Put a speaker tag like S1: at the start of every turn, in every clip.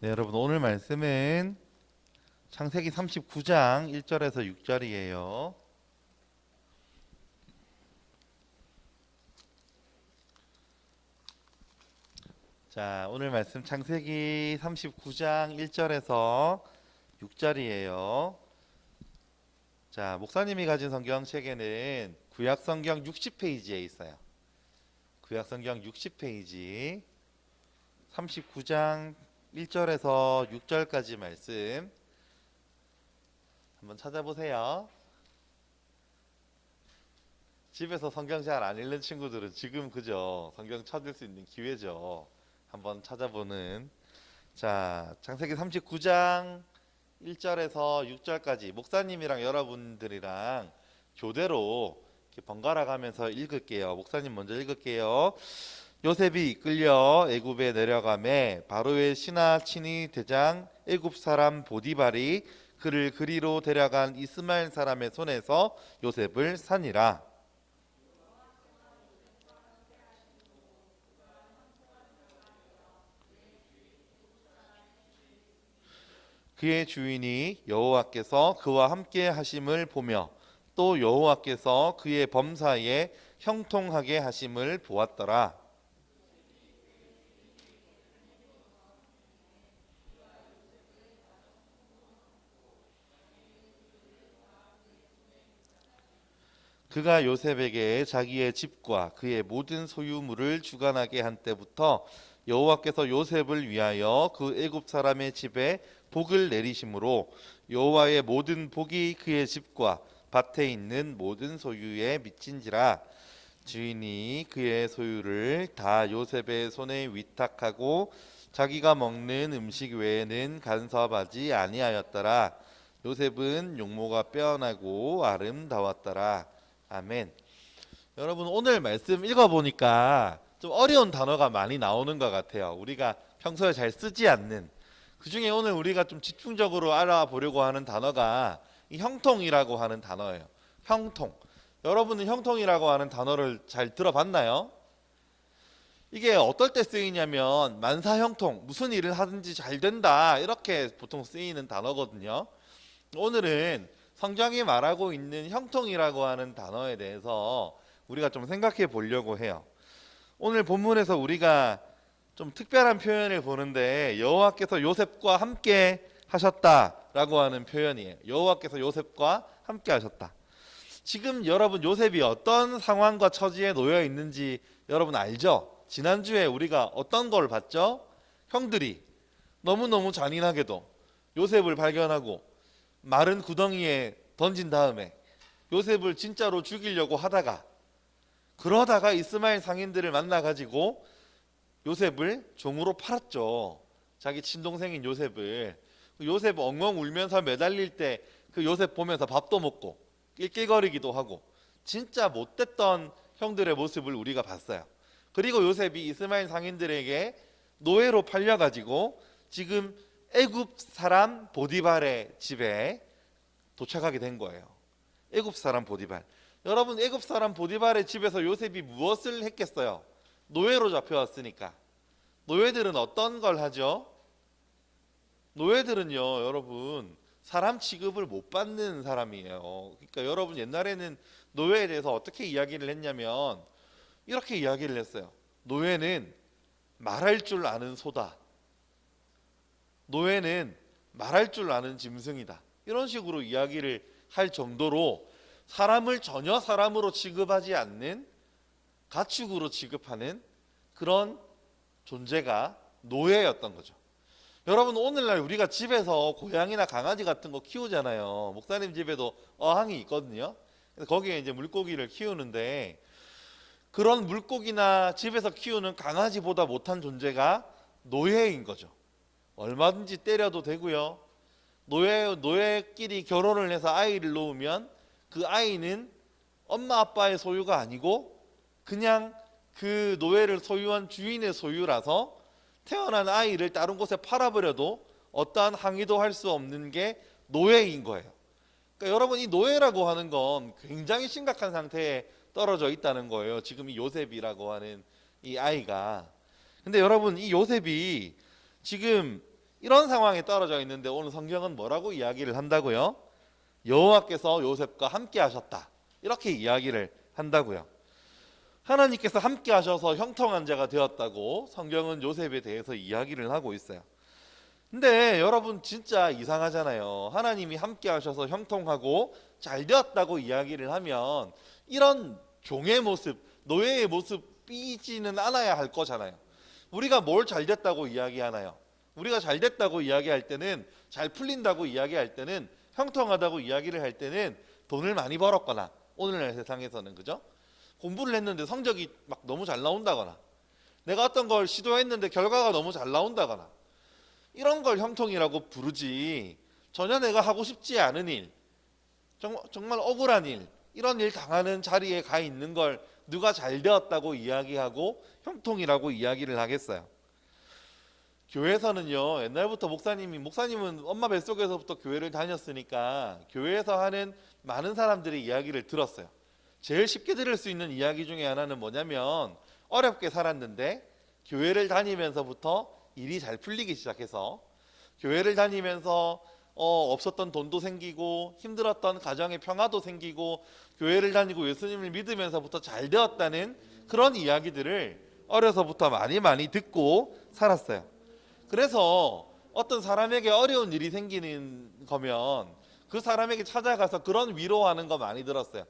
S1: 네, 여러분 오늘 말씀은 창세기 39장 1절에서 6절이에요. 자, 오늘 말씀 창세기 39장 1절에서 6절이에요. 자, 목사님이 가진 성경책에는 구약 성경 60페이지에 있어요. 구약 성경 60페이지 39장 1절에서 6절까지 말씀 한번 찾아보세요. 집에서 성경 잘 안 읽는 친구들은 지금 그죠? 성경 찾을 수 있는 기회죠. 한번 찾아보는. 자, 창세기 39장 1절에서 6절까지 목사님이랑 여러분들이랑 교대로 이렇게 번갈아 가면서 읽을게요. 목사님 먼저 읽을게요. 요셉이 이끌려 애굽에 내려가매 바로의 신하 친위 대장 애굽 사람 보디발이 그를 그리로 데려간 이스마엘 사람의 손에서 요셉을 산이라. 그의 주인이 여호와께서 그와 함께 하심을 보며 또 여호와께서 그의 범사에 형통하게 하심을 보았더라. 그가 요셉에게 자기의 집과 그의 모든 소유물을 주관하게 한 때부터 여호와께서 요셉을 위하여 그 애굽 사람의 집에 복을 내리심으로 여호와의 모든 복이 그의 집과 밭에 있는 모든 소유에 미친지라. 주인이 그의 소유를 다 요셉의 손에 위탁하고 자기가 먹는 음식 외에는 간섭하지 아니하였더라. 요셉은 용모가 빼어나고 아름다웠더라. 아멘. 여러분 오늘 말씀 읽어보니까 좀 어려운 단어가 많이 나오는 것 같아요. 우리가 평소에 잘 쓰지 않는. 그 중에 오늘 우리가 좀 집중적으로 알아보려고 하는 단어가 이 형통이라고 하는 단어예요. 형통. 여러분은 형통이라고 하는 단어를 잘 들어봤나요? 이게 어떨 때 쓰이냐면 만사형통, 무슨 일을 하든지 잘 된다 이렇게 보통 쓰이는 단어거든요. 오늘은 성경이 말하고 있는 형통이라고 하는 단어에 대해서 우리가 좀 생각해 보려고 해요. 오늘 본문에서 우리가 좀 특별한 표현을 보는데 여호와께서 요셉과 함께 하셨다라고 하는 표현이에요. 여호와께서 요셉과 함께 하셨다. 지금 여러분 요셉이 어떤 상황과 처지에 놓여 있는지 여러분 알죠? 지난주에 우리가 어떤 걸 봤죠? 형들이 너무너무 잔인하게도 요셉을 발견하고 마른 구덩이에 던진 다음에 요셉을 진짜로 죽이려고 하다가 그러다가 이스마엘 상인들을 만나가지고 요셉을 종으로 팔았죠. 자기 친동생인 요셉을. 요셉 엉엉 울면서 매달릴 때 그 요셉 보면서 밥도 먹고 낄낄거리기도 하고 진짜 못됐던 형들의 모습을 우리가 봤어요. 그리고 요셉이 이스마엘 상인들에게 노예로 팔려가지고 지금 애굽 사람 보디발의 집에 도착하게 된 거예요. 애굽 사람 보디발. 여러분 애굽 사람 보디발의 집에서 요셉이 무엇을 했겠어요? 노예로 잡혀왔으니까. 노예들은 어떤 걸 하죠? 노예들은요, 여러분 사람 취급을 못 받는 사람이에요. 그러니까 여러분 옛날에는 노예에 대해서 어떻게 이야기를 했냐면 이렇게 이야기를 했어요. 노예는 말할 줄 아는 소다. 노예는 말할 줄 아는 짐승이다. 이런 식으로 이야기를 할 정도로 사람을 전혀 사람으로 취급하지 않는 가축으로 취급하는 그런 존재가 노예였던 거죠. 여러분 오늘날 우리가 집에서 고양이나 강아지 같은 거 키우잖아요. 목사님 집에도 어항이 있거든요. 거기에 이제 물고기를 키우는데 그런 물고기나 집에서 키우는 강아지보다 못한 존재가 노예인 거죠. 얼마든지 때려도 되고요. 노예끼리 결혼을 해서 아이를 놓으면 그 아이는 엄마 아빠의 소유가 아니고 그냥 그 노예를 소유한 주인의 소유라서 태어난 아이를 다른 곳에 팔아버려도 어떠한 항의도 할 수 없는 게 노예인 거예요. 그러니까 여러분 이 노예라고 하는 건 굉장히 심각한 상태에 떨어져 있다는 거예요. 지금 이 요셉이라고 하는 이 아이가. 근데 여러분 이 요셉이 지금 이런 상황에 떨어져 있는데 오늘 성경은 뭐라고 이야기를 한다고요? 여호와께서 요셉과 함께 하셨다. 이렇게 이야기를 한다고요. 하나님께서 함께 하셔서 형통한 자가 되었다고 성경은 요셉에 대해서 이야기를 하고 있어요. 근데 여러분 진짜 이상하잖아요. 하나님이 함께 하셔서 형통하고 잘 되었다고 이야기를 하면 이런 종의 모습, 노예의 모습 삐지는 않아야 할 거잖아요. 우리가 뭘 잘 됐다고 이야기하나요? 우리가 잘 됐다고 이야기할 때는, 잘 풀린다고 이야기할 때는, 형통하다고 이야기를 할 때는 돈을 많이 벌었거나, 오늘날 세상에서는 그죠? 공부를 했는데 성적이 막 너무 잘 나온다거나, 내가 어떤 걸 시도했는데 결과가 너무 잘 나온다거나, 이런 걸 형통이라고 부르지, 전혀 내가 하고 싶지 않은 일, 정말 억울한 일, 이런 일 당하는 자리에 가 있는 걸 누가 잘 되었다고 이야기하고 형통이라고 이야기를 하겠어요. 교회에서는요, 옛날부터 목사님은 엄마 뱃속에서부터 교회를 다녔으니까 교회에서 하는 많은 사람들의 이야기를 들었어요. 제일 쉽게 들을 수 있는 이야기 중에 하나는 뭐냐면, 어렵게 살았는데 교회를 다니면서부터 일이 잘 풀리기 시작해서, 교회를 다니면서 없었던 돈도 생기고 힘들었던 가정의 평화도 생기고, 교회를 다니고 예수님을 믿으면서부터 잘 되었다는 그런 이야기들을 어려서부터 많이 듣고 살았어요. 그래서 어떤 사람에게 어려운 일이 생기는 거면 그 사람에게 찾아가서 그런 위로하는 거 많이 들었어요.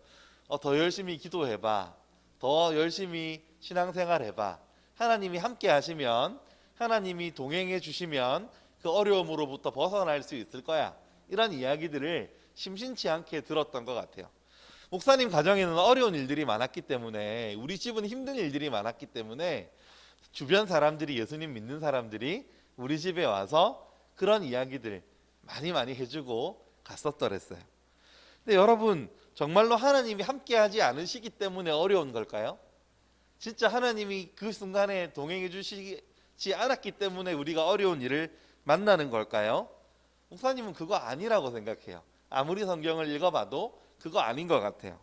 S1: 더 열심히 기도해봐, 더 열심히 신앙생활 해봐, 하나님이 함께 하시면, 하나님이 동행해 주시면 그 어려움으로부터 벗어날 수 있을 거야. 이런 이야기들을 심심치 않게 들었던 것 같아요. 목사님 가정에는 어려운 일들이 많았기 때문에, 우리 집은 힘든 일들이 많았기 때문에 주변 사람들이, 예수님 믿는 사람들이 우리 집에 와서 그런 이야기들 많이 해주고 갔었더랬어요. 근데 여러분, 정말로 하나님이 함께하지 않으시기 때문에 어려운 걸까요? 진짜 하나님이 그 순간에 동행해 주시지 않았기 때문에 우리가 어려운 일을 만나는 걸까요? 목사님은 그거 아니라고 생각해요. 아무리 성경을 읽어봐도 그거 아닌 것 같아요.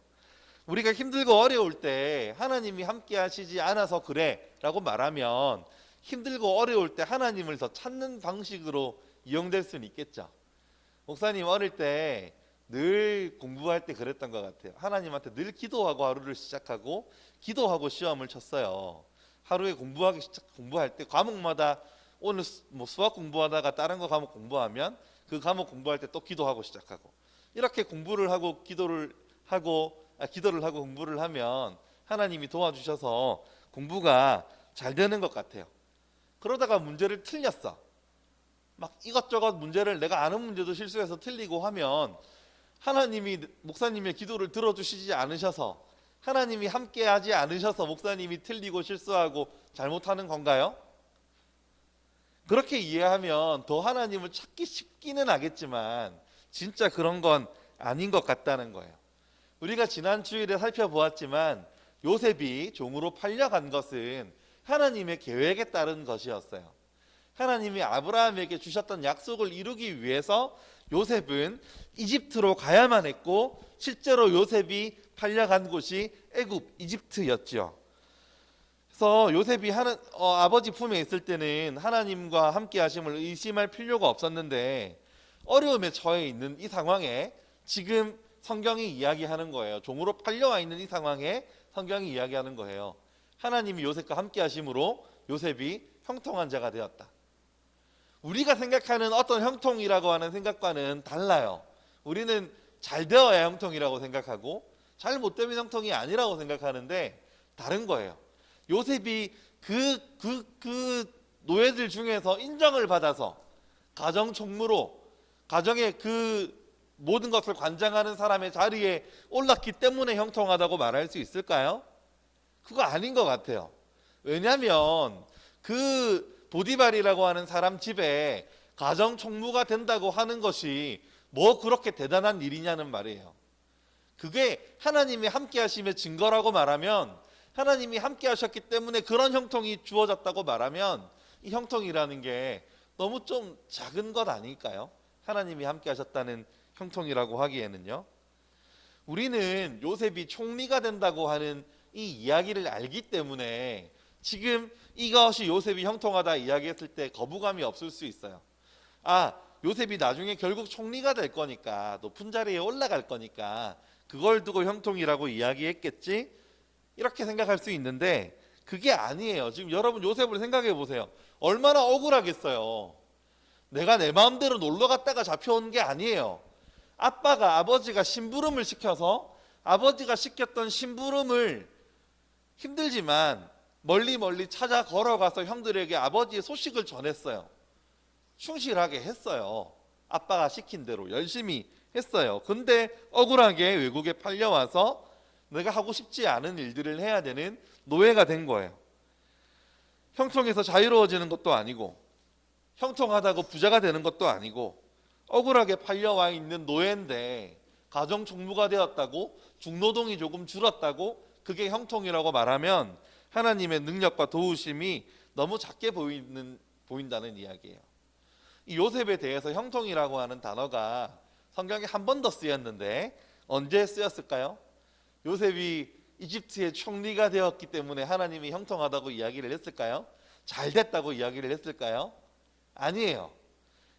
S1: 우리가 힘들고 어려울 때 하나님이 함께 하시지 않아서 그래 라고 말하면, 힘들고 어려울 때 하나님을 더 찾는 방식으로 이용될 수는 있겠죠. 목사님 어릴 때 늘 공부할 때 그랬던 것 같아요. 하나님한테 늘 기도하고 하루를 시작하고 기도하고 시험을 쳤어요. 하루에 공부할 때 과목마다, 오늘 수학 공부하다가 다른 거 과목 공부하면 그 과목 공부할 때 또 기도하고 시작하고, 이렇게 공부를 하고 기도를 하고 공부를 하면 하나님이 도와주셔서 공부가 잘 되는 것 같아요. 그러다가 문제를 틀렸어. 막 이것저것 문제를, 내가 아는 문제도 실수해서 틀리고 하면 하나님이 목사님의 기도를 들어주시지 않으셔서, 하나님이 함께하지 않으셔서 목사님이 틀리고 실수하고 잘못하는 건가요? 그렇게 이해하면 더 하나님을 찾기 쉽기는 하겠지만 진짜 그런 건 아닌 것 같다는 거예요. 우리가 지난 주일에 살펴보았지만 요셉이 종으로 팔려간 것은 하나님의 계획에 따른 것이었어요. 하나님이 아브라함에게 주셨던 약속을 이루기 위해서 요셉은 이집트로 가야만 했고, 실제로 요셉이 팔려간 곳이 애굽, 이집트였죠. 그래서 요셉이 아버지 품에 있을 때는 하나님과 함께 하심을 의심할 필요가 없었는데, 어려움에 처해 있는 이 상황에 지금 성경이 이야기하는 거예요. 종으로 팔려와 있는 이 상황에 성경이 이야기하는 거예요. 하나님이 요셉과 함께 하심으로 요셉이 형통한 자가 되었다. 우리가 생각하는 어떤 형통이라고 하는 생각과는 달라요. 우리는 잘 되어야 형통이라고 생각하고 잘못되면 형통이 아니라고 생각하는데 다른 거예요. 요셉이 그 노예들 중에서 인정을 받아서 가정 총무로, 가정의 그 모든 것을 관장하는 사람의 자리에 올랐기 때문에 형통하다고 말할 수 있을까요? 그거 아닌 것 같아요. 왜냐하면 그 보디발이라고 하는 사람 집에 가정 총무가 된다고 하는 것이 뭐 그렇게 대단한 일이냐는 말이에요. 그게 하나님이 함께 하심의 증거라고 말하면, 하나님이 함께 하셨기 때문에 그런 형통이 주어졌다고 말하면, 이 형통이라는 게 너무 좀 작은 것 아닐까요? 하나님이 함께 하셨다는 형통이라고 하기에는요. 우리는 요셉이 총리가 된다고 하는 이 이야기를 알기 때문에 지금 이것이 요셉이 형통하다 이야기했을 때 거부감이 없을 수 있어요. 요셉이 나중에 결국 총리가 될 거니까 높은 자리에 올라갈 거니까 그걸 두고 형통이라고 이야기했겠지? 이렇게 생각할 수 있는데 그게 아니에요. 지금 여러분 요셉을 생각해 보세요. 얼마나 억울하겠어요. 내가 내 마음대로 놀러 갔다가 잡혀온 게 아니에요. 아버지가 심부름을 시켜서 아버지가 시켰던 심부름을 힘들지만 멀리 찾아 걸어가서 형들에게 아버지의 소식을 전했어요. 충실하게 했어요. 아빠가 시킨 대로 열심히 했어요. 근데 억울하게 외국에 팔려와서 내가 하고 싶지 않은 일들을 해야 되는 노예가 된 거예요. 형통해서 자유로워지는 것도 아니고 형통하다고 부자가 되는 것도 아니고 억울하게 팔려와 있는 노예인데 가정 총무가 되었다고 중노동이 조금 줄었다고 그게 형통이라고 말하면 하나님의 능력과 도우심이 너무 작게 보인다는 이야기예요. 이 요셉에 대해서 형통이라고 하는 단어가 성경에 한 번 더 쓰였는데 언제 쓰였을까요? 요셉이 이집트의 총리가 되었기 때문에 하나님이 형통하다고 이야기를 했을까요? 잘 됐다고 이야기를 했을까요? 아니에요.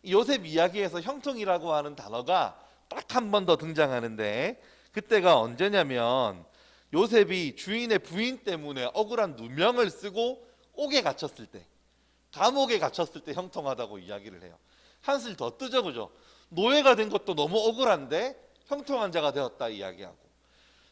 S1: 요셉 이야기에서 형통이라고 하는 단어가 딱 한 번 더 등장하는데 그때가 언제냐면 요셉이 주인의 부인 때문에 억울한 누명을 쓰고 옥에 갇혔을 때, 감옥에 갇혔을 때 형통하다고 이야기를 해요. 한술 더 뜨죠, 그죠? 노예가 된 것도 너무 억울한데 형통한 자가 되었다 이야기하고,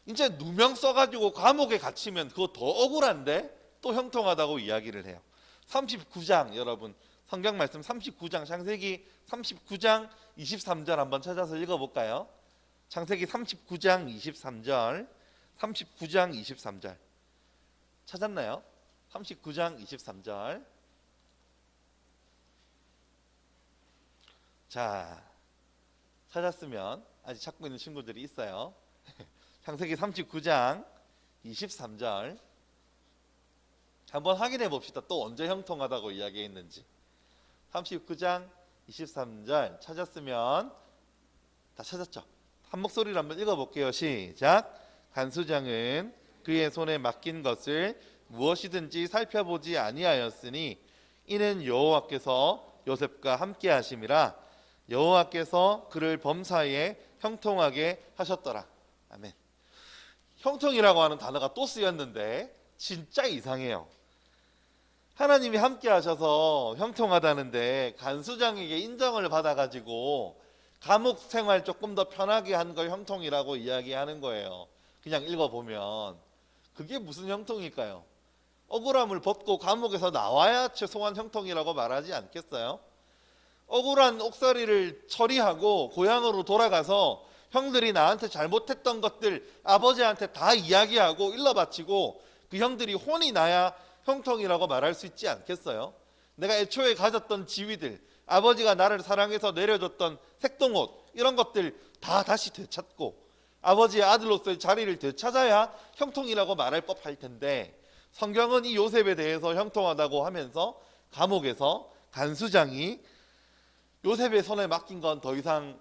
S1: 이제 누명 써가지고 감옥에 갇히면 그거 더 억울한데 또 형통하다고 이야기를 해요. 39장 여러분 성경 말씀 39장 창세기 39장 23절 한번 찾아서 읽어볼까요? 창세기 39장 23절 39장 23절 찾았나요? 39장 23절 자 찾았으면 아직 찾고 있는 친구들이 있어요. 창세기 39장 23절 한번 확인해 봅시다. 또 언제 형통하다고 이야기했는지. 39장 23절 찾았으면 다 찾았죠? 한 목소리로 한번 읽어볼게요. 시작. 간수장은 그의 손에 맡긴 것을 무엇이든지 살펴보지 아니하였으니 이는 여호와께서 요셉과 함께 하심이라 여호와께서 그를 범사에 형통하게 하셨더라. 아멘. 형통이라고 하는 단어가 또 쓰였는데 진짜 이상해요. 하나님이 함께 하셔서 형통하다는데 간수장에게 인정을 받아가지고 감옥 생활 조금 더 편하게 한 걸 형통이라고 이야기하는 거예요. 그냥 읽어보면 그게 무슨 형통일까요? 억울함을 벗고 감옥에서 나와야 최소한 형통이라고 말하지 않겠어요? 억울한 옥살이를 처리하고 고향으로 돌아가서 형들이 나한테 잘못했던 것들 아버지한테 다 이야기하고 일러바치고 그 형들이 혼이 나야 형통이라고 말할 수 있지 않겠어요? 내가 애초에 가졌던 지위들, 아버지가 나를 사랑해서 내려줬던 색동옷 이런 것들 다 다시 되찾고 아버지의 아들로서의 자리를 되찾아야 형통이라고 말할 법할 텐데 성경은 이 요셉에 대해서 형통하다고 하면서 감옥에서 간수장이 요셉의 손에 맡긴 건 더 이상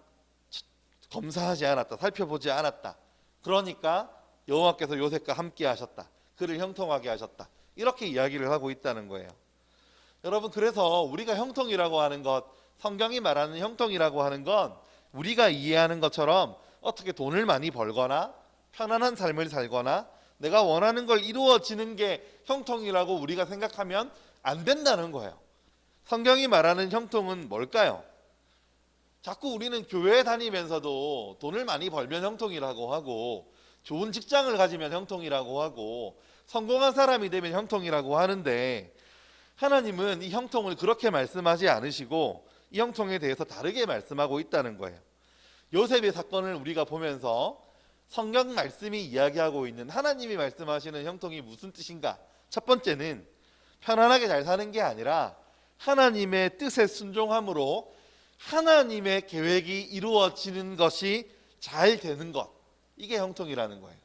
S1: 검사하지 않았다, 살펴보지 않았다. 그러니까 여호와께서 요셉과 함께 하셨다. 그를 형통하게 하셨다. 이렇게 이야기를 하고 있다는 거예요. 여러분 그래서 우리가 형통이라고 하는 것, 성경이 말하는 형통이라고 하는 건 우리가 이해하는 것처럼 어떻게 돈을 많이 벌거나 편안한 삶을 살거나 내가 원하는 걸 이루어지는 게 형통이라고 우리가 생각하면 안 된다는 거예요. 성경이 말하는 형통은 뭘까요? 자꾸 우리는 교회 다니면서도 돈을 많이 벌면 형통이라고 하고 좋은 직장을 가지면 형통이라고 하고 성공한 사람이 되면 형통이라고 하는데 하나님은 이 형통을 그렇게 말씀하지 않으시고 이 형통에 대해서 다르게 말씀하고 있다는 거예요. 요셉의 사건을 우리가 보면서 성경 말씀이 이야기하고 있는 하나님이 말씀하시는 형통이 무슨 뜻인가? 첫 번째는 편안하게 잘 사는 게 아니라 하나님의 뜻에 순종함으로 하나님의 계획이 이루어지는 것이 잘 되는 것, 이게 형통이라는 거예요.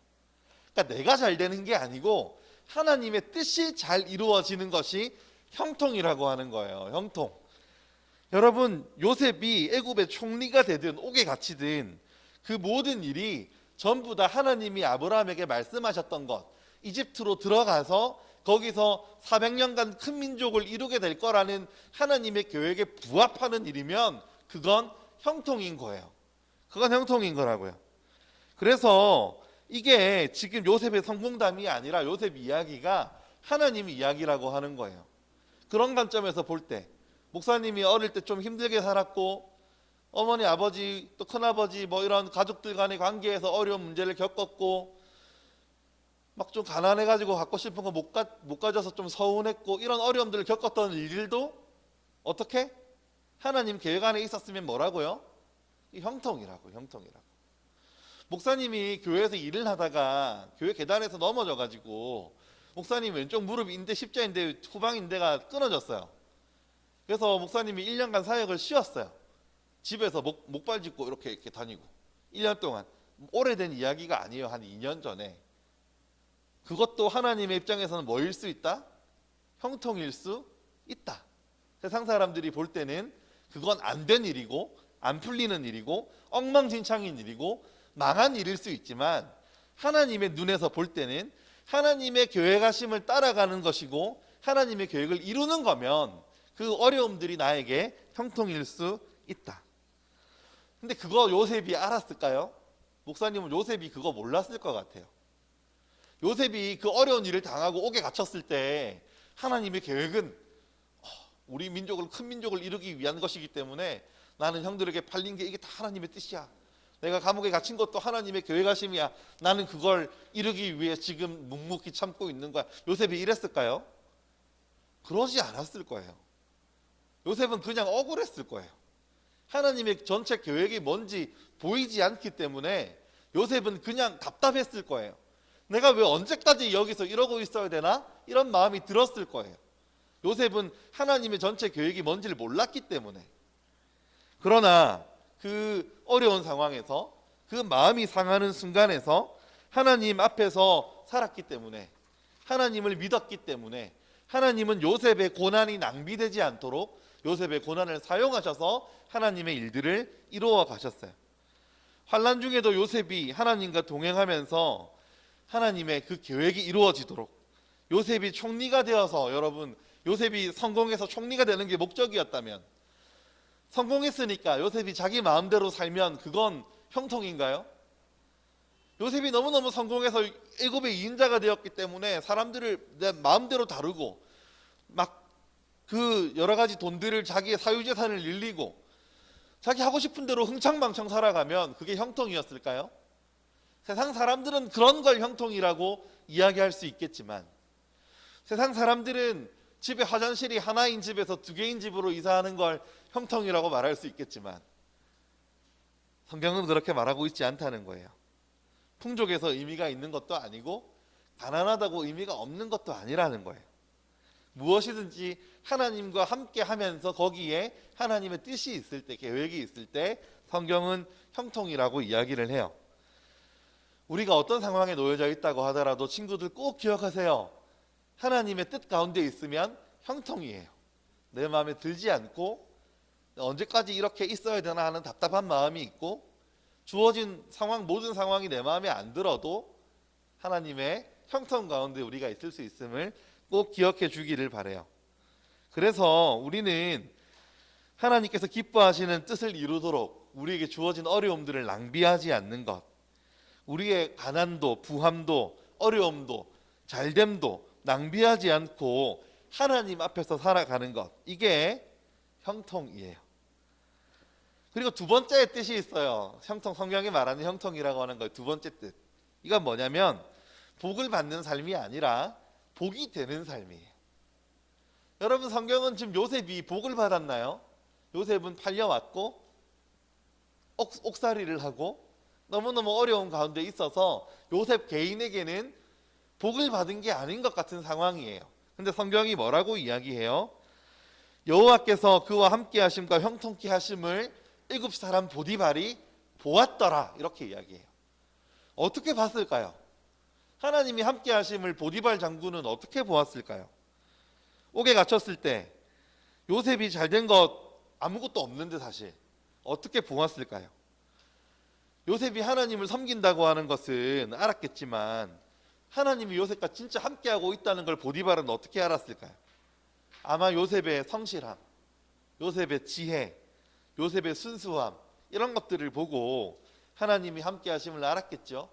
S1: 그러니까 내가 잘 되는 게 아니고 하나님의 뜻이 잘 이루어지는 것이 형통이라고 하는 거예요. 형통. 여러분 요셉이 애굽의 총리가 되든 옥에 갇히든 그 모든 일이 전부 다 하나님이 아브라함에게 말씀하셨던 것, 이집트로 들어가서 거기서 400년간 큰 민족을 이루게 될 거라는 하나님의 계획에 부합하는 일이면 그건 형통인 거예요. 그건 형통인 거라고요. 그래서 이게 지금 요셉의 성공담이 아니라 요셉 이야기가 하나님 이야기라고 하는 거예요. 그런 관점에서 볼 때 목사님이 어릴 때 좀 힘들게 살았고 어머니, 아버지, 또 큰아버지 뭐 이런 가족들 간의 관계에서 어려운 문제를 겪었고 막 좀 가난해가지고 갖고 싶은 거 못 가져서 좀 서운했고 이런 어려움들을 겪었던 일들도 어떻게? 하나님 계획 안에 있었으면 뭐라고요? 형통이라고. 목사님이 교회에서 일을 하다가 교회 계단에서 넘어져가지고 목사님 왼쪽 무릎 인대 십자인대 후방 인대가 끊어졌어요. 그래서 목사님이 1년간 사역을 쉬었어요. 집에서 목발 짚고 이렇게 다니고 1년 동안. 오래된 이야기가 아니에요. 한 2년 전에. 그것도 하나님의 입장에서는 뭐일 수 있다? 형통일 수 있다. 세상 사람들이 볼 때는 그건 안 된 일이고 안 풀리는 일이고 엉망진창인 일이고 망한 일일 수 있지만 하나님의 눈에서 볼 때는 하나님의 계획하심을 따라가는 것이고 하나님의 계획을 이루는 거면 그 어려움들이 나에게 형통일 수 있다. 근데 그거 요셉이 알았을까요? 목사님은 요셉이 그거 몰랐을 것 같아요. 요셉이 그 어려운 일을 당하고 옥에 갇혔을 때 하나님의 계획은 우리 민족을 큰 민족을 이루기 위한 것이기 때문에 나는 형들에게 팔린 게 이게 다 하나님의 뜻이야. 내가 감옥에 갇힌 것도 하나님의 계획하심이야. 나는 그걸 이루기 위해 지금 묵묵히 참고 있는 거야. 요셉이 이랬을까요? 그러지 않았을 거예요. 요셉은 그냥 억울했을 거예요. 하나님의 전체 계획이 뭔지 보이지 않기 때문에 요셉은 그냥 답답했을 거예요. 내가 왜 언제까지 여기서 이러고 있어야 되나? 이런 마음이 들었을 거예요. 요셉은 하나님의 전체 계획이 뭔지를 몰랐기 때문에. 그러나 그 어려운 상황에서 그 마음이 상하는 순간에서 하나님 앞에서 살았기 때문에 하나님을 믿었기 때문에 하나님은 요셉의 고난이 낭비되지 않도록 요셉의 고난을 사용하셔서 하나님의 일들을 이루어 가셨어요. 환난 중에도 요셉이 하나님과 동행하면서 하나님의 그 계획이 이루어지도록 요셉이 총리가 되어서 여러분 요셉이 성공해서 총리가 되는 게 목적이었다면 성공했으니까 요셉이 자기 마음대로 살면 그건 형통인가요? 요셉이 너무너무 성공해서 애굽의 2인자가 되었기 때문에 사람들을 내 마음대로 다루고 막 그 여러 가지 돈들을 자기의 사유재산을 늘리고 자기 하고 싶은 대로 흥청망청 살아가면 그게 형통이었을까요? 세상 사람들은 그런 걸 형통이라고 이야기할 수 있겠지만 세상 사람들은 집에 화장실이 하나인 집에서 2개인 집으로 이사하는 걸 형통이라고 말할 수 있겠지만 성경은 그렇게 말하고 있지 않다는 거예요. 풍족에서 의미가 있는 것도 아니고 가난하다고 의미가 없는 것도 아니라는 거예요. 무엇이든지 하나님과 함께 하면서 거기에 하나님의 뜻이 있을 때, 계획이 있을 때 성경은 형통이라고 이야기를 해요. 우리가 어떤 상황에 놓여져 있다고 하더라도 친구들 꼭 기억하세요. 하나님의 뜻 가운데 있으면 형통이에요. 내 마음에 들지 않고 언제까지 이렇게 있어야 되나 하는 답답한 마음이 있고 주어진 상황, 모든 상황이 내 마음에 안 들어도 하나님의 형통 가운데 우리가 있을 수 있음을 꼭 기억해 주기를 바라요. 그래서 우리는 하나님께서 기뻐하시는 뜻을 이루도록 우리에게 주어진 어려움들을 낭비하지 않는 것, 우리의 가난도 부함도 어려움도 잘됨도 낭비하지 않고 하나님 앞에서 살아가는 것, 이게 형통이에요. 그리고 두 번째 뜻이 있어요. 형통, 성경이 말하는 형통이라고 하는 거예요. 두 번째 뜻, 이건 뭐냐면 복을 받는 삶이 아니라 복이 되는 삶이에요. 여러분, 성경은 지금 요셉이 복을 받았나요? 요셉은 팔려왔고 옥살이를 하고 너무너무 어려운 가운데 있어서 요셉 개인에게는 복을 받은 게 아닌 것 같은 상황이에요. 근데 성경이 뭐라고 이야기해요? 여호와께서 그와 함께 하심과 형통케 하심을 일곱 사람 보디발이 보았더라, 이렇게 이야기해요. 어떻게 봤을까요? 하나님이 함께 하심을 보디발 장군은 어떻게 보았을까요? 옥에 갇혔을 때 요셉이 잘된 것 아무것도 없는데 사실 어떻게 보았을까요? 요셉이 하나님을 섬긴다고 하는 것은 알았겠지만 하나님이 요셉과 진짜 함께하고 있다는 걸 보디발은 어떻게 알았을까요? 아마 요셉의 성실함, 요셉의 지혜, 요셉의 순수함 이런 것들을 보고 하나님이 함께하심을 알았겠죠.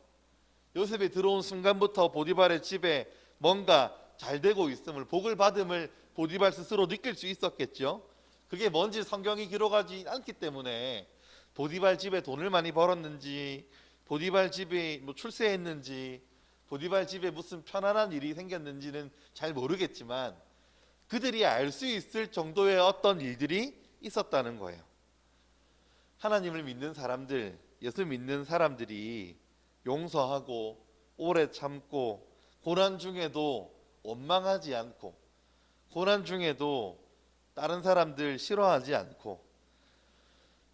S1: 요셉이 들어온 순간부터 보디발의 집에 뭔가 잘 되고 있음을, 복을 받음을 보디발 스스로 느낄 수 있었겠죠. 그게 뭔지 성경이 기록하지 않기 때문에 보디발 집에 돈을 많이 벌었는지, 보디발 집에 뭐 출세했는지, 보디발 집에 무슨 편안한 일이 생겼는지는 잘 모르겠지만 그들이 알 수 있을 정도의 어떤 일들이 있었다는 거예요. 하나님을 믿는 사람들, 예수 믿는 사람들이 용서하고 오래 참고 고난 중에도 원망하지 않고 고난 중에도 다른 사람들 싫어하지 않고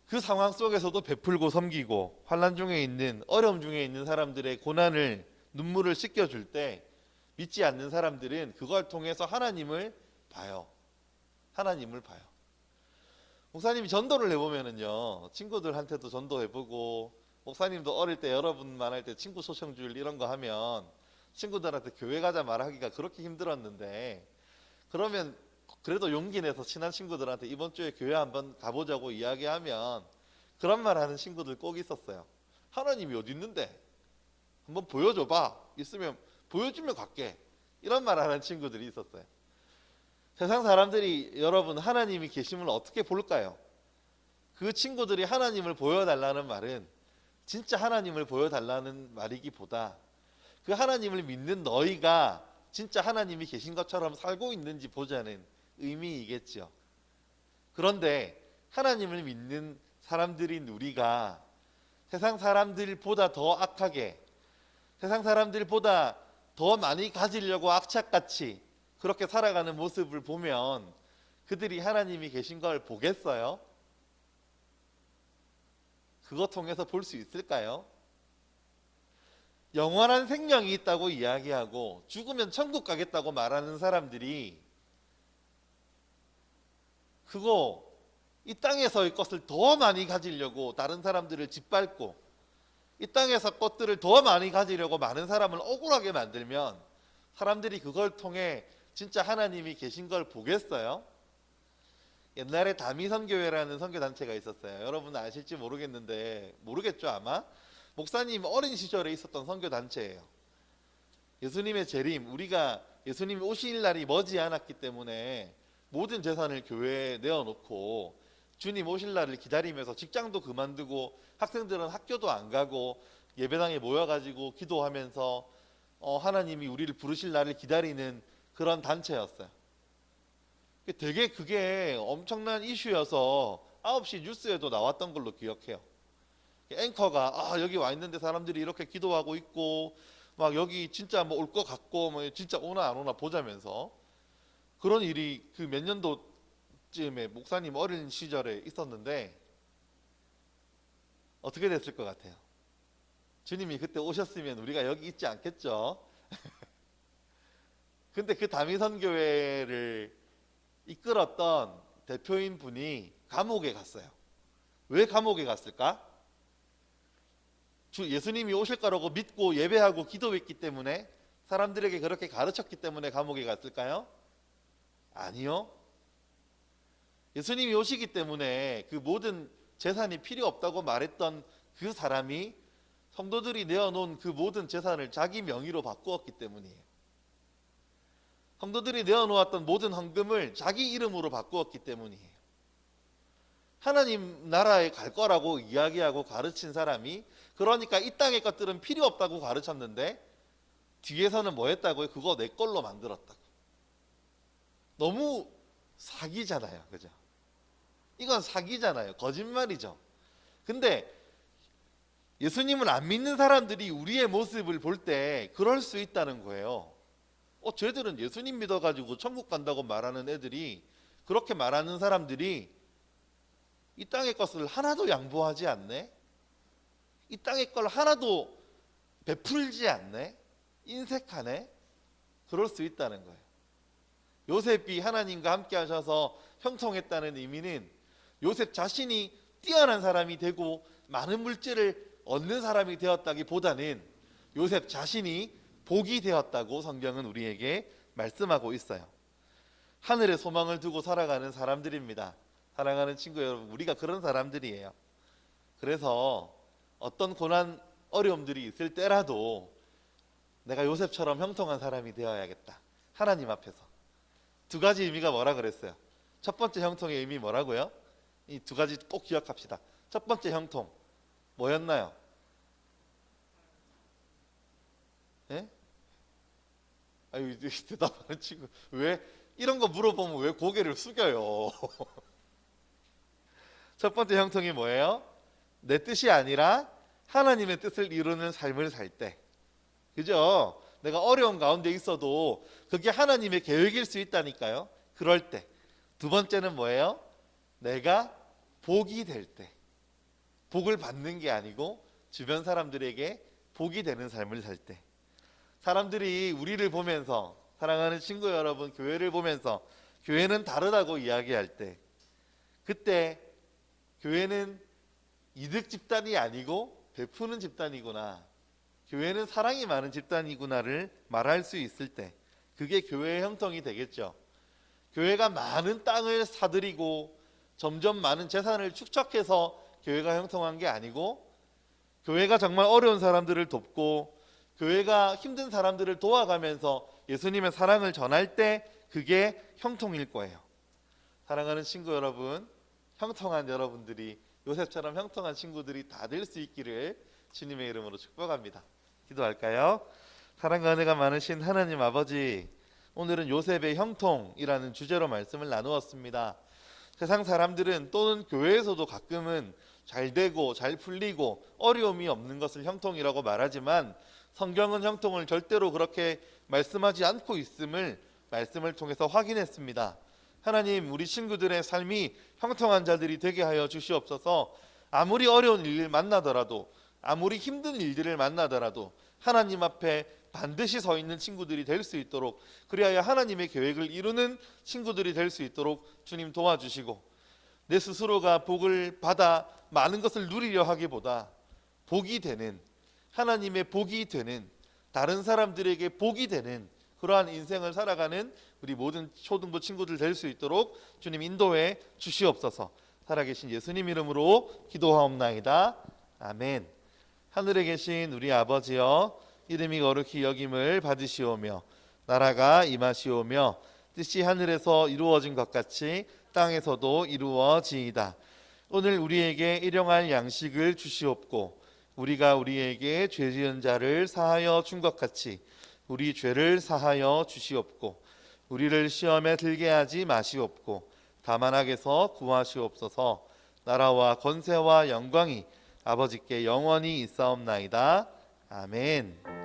S1: 그 상황 속에서도 베풀고 섬기고 환난 중에 있는, 어려움 중에 있는 사람들의 고난을, 눈물을 씻겨줄 때 믿지 않는 사람들은 그걸 통해서 하나님을 봐요. 하나님을 봐요. 목사님이 전도를 해보면은요, 친구들한테도 전도해보고, 목사님도 어릴 때 여러분만 할 때 친구 초청줄 이런 거 하면 친구들한테 교회 가자 말하기가 그렇게 힘들었는데, 그러면 그래도 용기 내서 친한 친구들한테 이번 주에 교회 한번 가보자고 이야기하면 그런 말 하는 친구들 꼭 있었어요. 하나님이 어디 있는데? 한번 보여줘봐. 있으면 보여주면 갈게. 이런 말 하는 친구들이 있었어요. 세상 사람들이 여러분 하나님이 계심을 어떻게 볼까요? 그 친구들이 하나님을 보여달라는 말은 진짜 하나님을 보여달라는 말이기보다 그 하나님을 믿는 너희가 진짜 하나님이 계신 것처럼 살고 있는지 보자는 의미이겠죠. 그런데 하나님을 믿는 사람들인 우리가 세상 사람들보다 더 악하게, 세상 사람들보다 더 많이 가지려고 악착같이 그렇게 살아가는 모습을 보면 그들이 하나님이 계신 걸 보겠어요? 그것 통해서 볼 수 있을까요? 영원한 생명이 있다고 이야기하고 죽으면 천국 가겠다고 말하는 사람들이 그거 이 땅에서의 것을 더 많이 가지려고 다른 사람들을 짓밟고 이 땅에서 것들을 더 많이 가지려고 많은 사람을 억울하게 만들면 사람들이 그걸 통해 진짜 하나님이 계신 걸 보겠어요? 옛날에 다미선교회라는 선교단체가 있었어요. 여러분 아실지 모르겠는데, 모르겠죠 아마? 목사님 어린 시절에 있었던 선교단체예요. 예수님의 재림, 우리가 예수님이 오실 날이 머지 않았기 때문에 모든 재산을 교회에 내어놓고 주님 오실 날을 기다리면서 직장도 그만두고 학생들은 학교도 안 가고 예배당에 모여가지고 기도하면서 하나님이 우리를 부르실 날을 기다리는 그런 단체였어요. 되게 그게 엄청난 이슈여서 9시 뉴스에도 나왔던 걸로 기억해요. 앵커가 여기 와 있는데 사람들이 이렇게 기도하고 있고 막 여기 진짜 뭐 올 것 같고 뭐 진짜 오나 안 오나 보자면서 그런 일이 그 몇 년도쯤에 목사님 어린 시절에 있었는데 어떻게 됐을 것 같아요? 주님이 그때 오셨으면 우리가 여기 있지 않겠죠? 근데 그 다미선교회를 이끌었던 대표인 분이 감옥에 갔어요. 왜 감옥에 갔을까? 예수님이 오실 거라고 믿고 예배하고 기도했기 때문에, 사람들에게 그렇게 가르쳤기 때문에 감옥에 갔을까요? 아니요. 예수님이 오시기 때문에 그 모든 재산이 필요 없다고 말했던 그 사람이 성도들이 내어놓은 그 모든 재산을 자기 명의로 바꾸었기 때문이에요. 성도들이 내어놓았던 모든 헌금을 자기 이름으로 바꾸었기 때문이에요. 하나님 나라에 갈 거라고 이야기하고 가르친 사람이, 그러니까 이 땅의 것들은 필요 없다고 가르쳤는데 뒤에서는 뭐 했다고요? 그거 내 걸로 만들었다고. 너무 사기잖아요. 그죠? 이건 사기잖아요. 거짓말이죠. 근데 예수님을 안 믿는 사람들이 우리의 모습을 볼 때 그럴 수 있다는 거예요. 쟤들은 예수님 믿어가지고 천국 간다고 말하는 애들이, 그렇게 말하는 사람들이 이 땅의 것을 하나도 양보하지 않네? 이 땅의 걸 하나도 베풀지 않네? 인색하네? 그럴 수 있다는 거예요. 요셉이 하나님과 함께 하셔서 형통했다는 의미는 요셉 자신이 뛰어난 사람이 되고 많은 물질을 얻는 사람이 되었다기보다는 요셉 자신이 복이 되었다고 성경은 우리에게 말씀하고 있어요. 하늘에 소망을 두고 살아가는 사람들입니다. 사랑하는 친구 여러분, 우리가 그런 사람들이에요. 그래서 어떤 고난 어려움들이 있을 때라도 내가 요셉처럼 형통한 사람이 되어야겠다. 하나님 앞에서. 두 가지 의미가 뭐라 그랬어요? 첫 번째 형통의 의미 뭐라고요? 이 두 가지 꼭 기억합시다. 첫 번째 형통 뭐였나요? 예? 아유, 대답하는 친구 왜 이런 거 물어보면 왜 고개를 숙여요? 첫 번째 형통이 뭐예요? 내 뜻이 아니라 하나님의 뜻을 이루는 삶을 살 때. 그죠? 내가 어려운 가운데 있어도 그게 하나님의 계획일 수 있다니까요. 그럴 때. 두 번째는 뭐예요? 내가 복이 될 때. 복을 받는 게 아니고 주변 사람들에게 복이 되는 삶을 살 때. 사람들이 우리를 보면서, 사랑하는 친구 여러분, 교회를 보면서 교회는 다르다고 이야기할 때, 그때 교회는 이득 집단이 아니고 베푸는 집단이구나, 교회는 사랑이 많은 집단이구나를 말할 수 있을 때, 그게 교회의 형통이 되겠죠. 교회가 많은 땅을 사들이고 점점 많은 재산을 축적해서 교회가 형통한 게 아니고, 교회가 정말 어려운 사람들을 돕고 교회가 힘든 사람들을 도와가면서 예수님의 사랑을 전할 때 그게 형통일 거예요. 사랑하는 친구 여러분, 형통한 여러분들이, 요셉처럼 형통한 친구들이 다 될 수 있기를 주님의 이름으로 축복합니다. 기도할까요? 사랑과 은혜가 많으신 하나님 아버지, 오늘은 요셉의 형통이라는 주제로 말씀을 나누었습니다. 세상 사람들은 또는 교회에서도 가끔은 잘 되고 잘 풀리고 어려움이 없는 것을 형통이라고 말하지만, 성경은 형통을 절대로 그렇게 말씀하지 않고 있음을 말씀을 통해서 확인했습니다. 하나님, 우리 친구들의 삶이 형통한 자들이 되게 하여 주시옵소서. 아무리 어려운 일을 만나더라도, 아무리 힘든 일들을 만나더라도 하나님 앞에 반드시 서 있는 친구들이 될 수 있도록, 그리하여 하나님의 계획을 이루는 친구들이 될 수 있도록 주님 도와주시고, 내 스스로가 복을 받아 많은 것을 누리려 하기보다 복이 되는, 하나님의 복이 되는, 다른 사람들에게 복이 되는 그러한 인생을 살아가는 우리 모든 초등부 친구들 될 수 있도록 주님 인도해 주시옵소서. 살아계신 예수님 이름으로 기도하옵나이다. 아멘. 하늘에 계신 우리 아버지여, 이름이 거룩히 여김을 받으시오며 나라가 임하시오며 뜻이 하늘에서 이루어진 것 같이 땅에서도 이루어지이다. 오늘 우리에게 일용할 양식을 주시옵고, 우리가 우리에게 죄 지은 자를 사하여 준 것 같이 우리 죄를 사하여 주시옵고, 우리를 시험에 들게 하지 마시옵고 다만 악에서 구하시옵소서. 나라와 권세와 영광이 아버지께 영원히 있사옵나이다. 아멘.